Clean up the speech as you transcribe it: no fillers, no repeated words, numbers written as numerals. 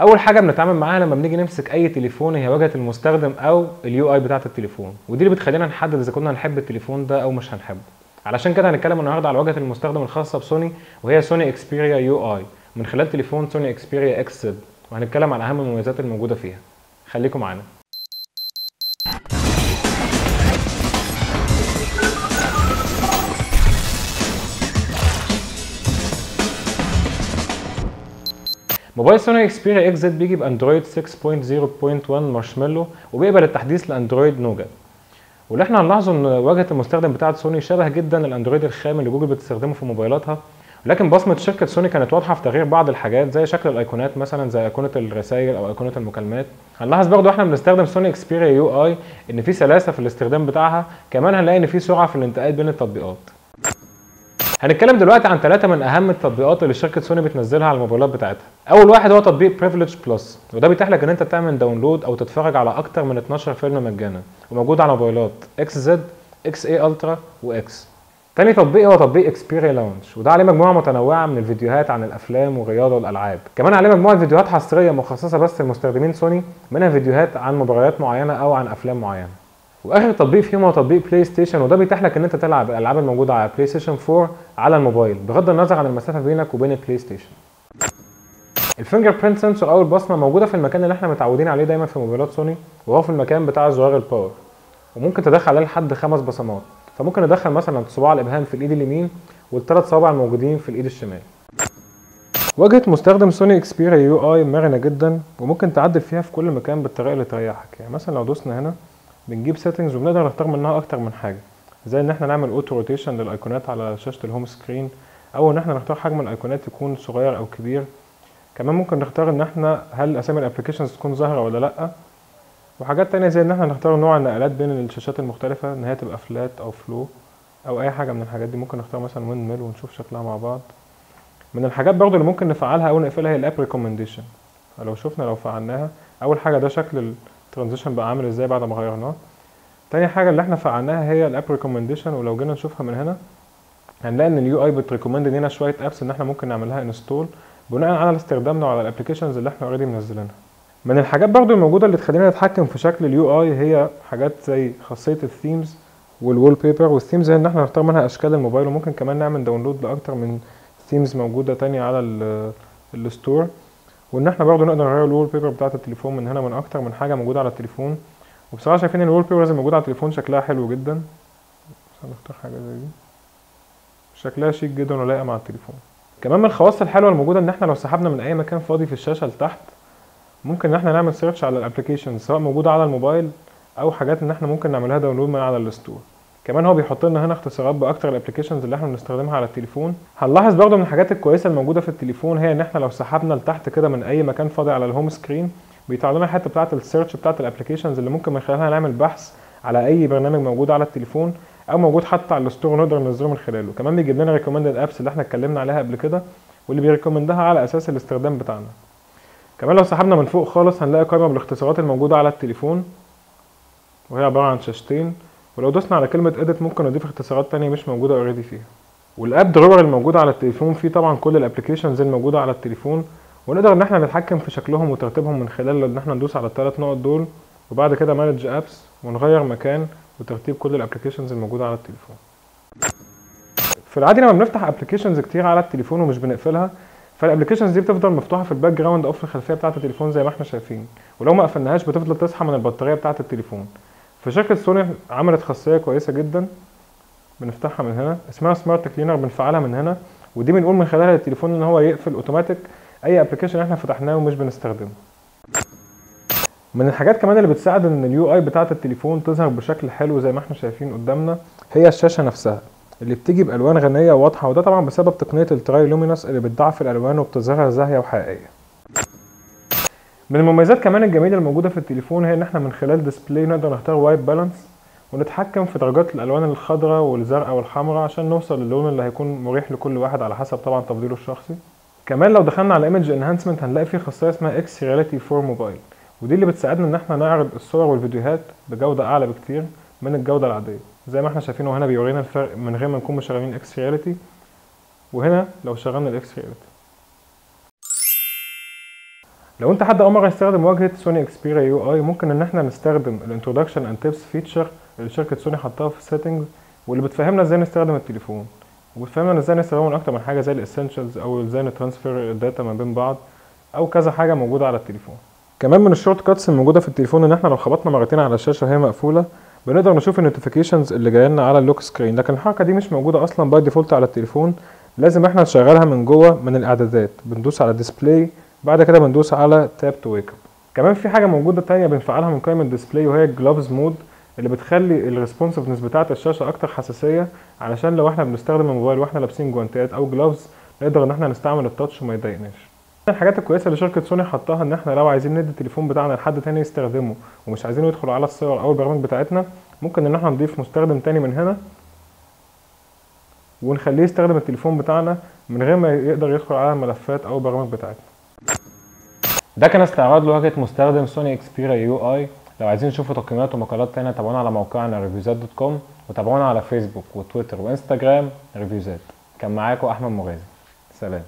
اول حاجه بنتعامل معاها لما بنيجي نمسك اي تليفون هي واجهه المستخدم او اليو اي بتاعه التليفون، ودي اللي بتخلينا نحدد اذا كنا هنحب التليفون ده او مش هنحبه. علشان كده هنتكلم النهارده على واجهه المستخدم الخاصه بسوني، وهي سوني اكسبيريا يو اي من خلال تليفون سوني اكسبيريا اكس زد، وهنتكلم عن اهم المميزات الموجوده فيها. خليكم معانا. موبايل سوني اكسبيريا اكس زد بيجي باندرويد 6.0.1 مارشميلو، وبيقبل التحديث لاندرويد نوجا. واللي احنا هنلاحظه ان واجهه المستخدم بتاعه سوني شبه جدا الاندرويد الخام اللي جوجل بتستخدمه في موبايلاتها، ولكن بصمه شركه سوني كانت واضحه في تغيير بعض الحاجات زي شكل الايقونات، مثلا زي ايقونه الرسائل او ايقونه المكالمات. هنلاحظ برضو احنا بنستخدم سوني اكسبيريا يو اي ان في سلاسه في الاستخدام بتاعها، كمان هنلاقي ان في سرعه في الانتقال بين التطبيقات. هنتكلم دلوقتي عن 3 من اهم التطبيقات اللي شركه سوني بتنزلها على الموبايلات بتاعتها. اول واحد هو تطبيق بريفليج بلس، وده بيتيح لك ان انت تعمل داونلود او تتفرج على اكتر من 12 فيلم مجانا، وموجود على موبايلات اكس زد، اكس اي الترا، واكس. تاني تطبيق هو تطبيق اكسبيريا لاونج، وده عليه مجموعه متنوعه من الفيديوهات عن الافلام والرياضه والالعاب، كمان عليه مجموعه فيديوهات حصريه مخصصه بس لمستخدمين سوني، منها فيديوهات عن مباريات معينه او عن افلام معينه. واخر تطبيق فيهم هو تطبيق بلاي ستيشن، وده بيتيح لك ان انت تلعب الالعاب الموجوده على بلاي ستيشن 4 على الموبايل بغض النظر عن المسافه بينك وبين البلاي ستيشن. الفينجر برينت سنسور او البصمه موجوده في المكان اللي احنا متعودين عليه دايما في موبايلات سوني، وهو في المكان بتاع زرار الباور، وممكن تدخل عليه لحد 5 بصمات، فممكن ندخل مثلا صباع الابهام في الايد اليمين والثلاث صوابع الموجودين في الايد الشمال. واجهه مستخدم سوني اكسبيريا يو اي مرنه جدا، وممكن تعدل فيها في كل مكان بالطريقه اللي تريحك. يعني مثلا لو دوسنا هنا بنجيب سيتنجز وبنقدر نختار منها اكتر من حاجه، زي ان احنا نعمل اوتو روتيشن للايقونات على شاشه الهوم سكرين، او ان احنا نختار حجم الايقونات يكون صغير او كبير. كمان ممكن نختار ان احنا هل اسامي الابلكيشنز تكون ظاهره ولا لا، وحاجات تانية زي ان احنا نختار نوع النقلات بين الشاشات المختلفه، ان هي تبقى فلات او فلو او اي حاجه من الحاجات دي. ممكن نختار مثلا ويند ميل ونشوف شكلها مع بعض. من الحاجات برضو اللي ممكن نفعلها او نقفلها هي الاب ريكومنديشن. لو فعلناها، اول حاجه ده شكل الترانزيشن بقى عامل ازاي بعد ما غيرناه. تاني حاجه اللي احنا فعلناها هي الاب ريكومنديشن، ولو جينا نشوفها من هنا هنلاقي ان اليو اي بتريكومند لنا شويه ابس ان احنا ممكن نعملها انستول بناء على استخدامنا وعلى الابلكيشنز اللي احنا اوريدي منزلينها. من الحاجات برضو الموجوده اللي تخلينا نتحكم في شكل اليو اي هي حاجات زي خاصيه الثيمز والوول بيبر. والثيمز هي ان احنا نختار منها اشكال الموبايل، وممكن كمان نعمل داونلود لاكتر من ثيمز موجوده تانية على الستور، وان احنا برضو نقدر نغير الوول بيبر بتاعه التليفون من هنا من اكتر من حاجه موجوده على التليفون. وبصراحه شايفين ان الوول بيبرز الموجوده على التليفون شكلها حلو جدا. هنختار حاجه زي دي، شكلها شيك جدا ولايقه مع التليفون. كمان من الخواص الحلوه الموجوده ان احنا لو سحبنا من اي مكان فاضي في الشاشه لتحت، ممكن ان احنا نعمل سيرش على الابلكيشن سواء موجوده على الموبايل او حاجات ان احنا ممكن نعملها داونلود من على الستور. كمان هو بيحط لنا هنا اختصارات باكتر الابلكيشنز اللي احنا بنستخدمها على التليفون. هنلاحظ برضو من الحاجات الكويسه الموجوده في التليفون هي ان احنا لو سحبنا لتحت كده من اي مكان فاضي على الهوم سكرين، بيطلع لنا الحته بتاعه السيرش بتاعه الابلكيشنز اللي ممكن من خلالها نعمل بحث على اي برنامج موجود على التليفون او موجود حتى على الستور ونقدر ننزله من خلاله. كمان بيجيب لنا ريكومندد ابس اللي احنا اتكلمنا عليها قبل كده، واللي بيريكومندها على اساس الاستخدام بتاعنا. كمان لو سحبنا من فوق خالص هنلاقي قائمه بالاختصارات الموجوده على التليفون، وهي عباره عن شاشتين، ولو دوسنا على كلمه اديت ممكن نضيف اختصارات تانية مش موجوده اوريدي فيها. والاب درور الموجوده على التليفون فيه طبعا كل الابلكيشنز الموجوده على التليفون، ونقدر ان احنا نتحكم في شكلهم وترتيبهم من خلال ان احنا ندوس على الثلاث نقط دول، وبعد كده مانج ابس ونغير مكان وترتيب كل الابلكيشنز الموجوده على التليفون. في العادي لما بنفتح ابلكيشنز كتير على التليفون ومش بنقفلها، فالابلكيشنز دي بتفضل مفتوحه في الباك جراوند او في الخلفيه بتاعه التليفون زي ما احنا شايفين، ولو ما قفلناهاش بتفضل تسحب من البطاريه بتاعه التليفون. فشركه سوني عملت خاصيه كويسه جدا بنفتحها من هنا اسمها سمارت كلينر، بنفعلها من هنا، ودي بنقول من خلالها للتليفون ان هو يقفل اوتوماتيك اي ابلكيشن احنا فتحناه ومش بنستخدمه. من الحاجات كمان اللي بتساعد ان اليو اي بتاعه التليفون تظهر بشكل حلو زي ما احنا شايفين قدامنا هي الشاشه نفسها اللي بتيجي بالوان غنيه وواضحه، وده طبعا بسبب تقنيه التراي لومينس اللي بتضعف الالوان وبتظهرها زاهيه وحقيقيه. من المميزات كمان الجميله الموجوده في التليفون هي ان احنا من خلال ديسبلاي نقدر نختار وايت بالانس ونتحكم في درجات الالوان الخضراء والزرقاء والحمراء عشان نوصل للون اللي هيكون مريح لكل واحد على حسب طبعا تفضيله الشخصي. كمان لو دخلنا على ايمج انهانسمنت هنلاقي فيه خاصيه اسمها اكس رياليتي فور موبايل، ودي اللي بتساعدنا ان احنا نعرض الصور والفيديوهات بجوده اعلى بكتير من الجوده العاديه. زي ما احنا شايفين وهنا بيورينا الفرق من غير ما نكون مشغلين اكس رياليتي، وهنا لو شغلنا الاكس رياليتي. لو انت حد اول مره يستخدم واجهه سوني اكسبيريا يو اي، ممكن ان احنا نستخدم الانترودكشن اند تيبس فيتشر اللي شركه سوني حطها في السيتنجز، واللي بتفهمنا ازاي نستخدم التليفون، وبتفهمنا ازاي نستخدمه من اكتر من حاجه زي الاسينشالز، او ازاي نترانسفير الداتا ما بين بعض، او كذا حاجه موجوده على التليفون. كمان من الشورت كاتس الموجوده في التليفون ان احنا لو خبطنا مرتين على الشاشه وهي مقفوله بنقدر نشوف النوتيفيكيشنز اللي جايه لنا على اللوك سكرين، لكن الحركه دي مش موجوده اصلا باي ديفولت على التليفون، لازم احنا نشغلها من جوه من الاعدادات. بندوس على ديسبلاي، بعد كده بندوس على تاب تو ويك اب. كمان في حاجه موجوده تانية بنفعلها من قائمه الديسبلاي، وهي الجلوفز مود، اللي بتخلي الريسبونسفنس بتاعه الشاشه اكتر حساسيه، علشان لو احنا بنستخدم الموبايل واحنا لابسين جوانتيات او جلوفز نقدر ان احنا نستعمل التاتش وما يضايقناش. من الحاجات الكويسه اللي شركه سوني حطاها ان احنا لو عايزين ندي التليفون بتاعنا لحد تاني يستخدمه ومش عايزينه يدخل على الصور او البرامج بتاعتنا، ممكن ان احنا نضيف مستخدم تاني من هنا ونخليه يستخدم التليفون بتاعنا من غير ما يقدر يدخل على الملفات او البرامج بتاعتنا. ده كان استعراض لواجهه مستخدم سوني اكسبيريا يو اي. لو عايزين تشوفوا تقييمات ومقالات تانية تابعونا على موقعنا reviewzat.com، وتابعونا على فيسبوك وتويتر وانستجرام ريفيوزات. كان معاكم احمد مغازي، سلام.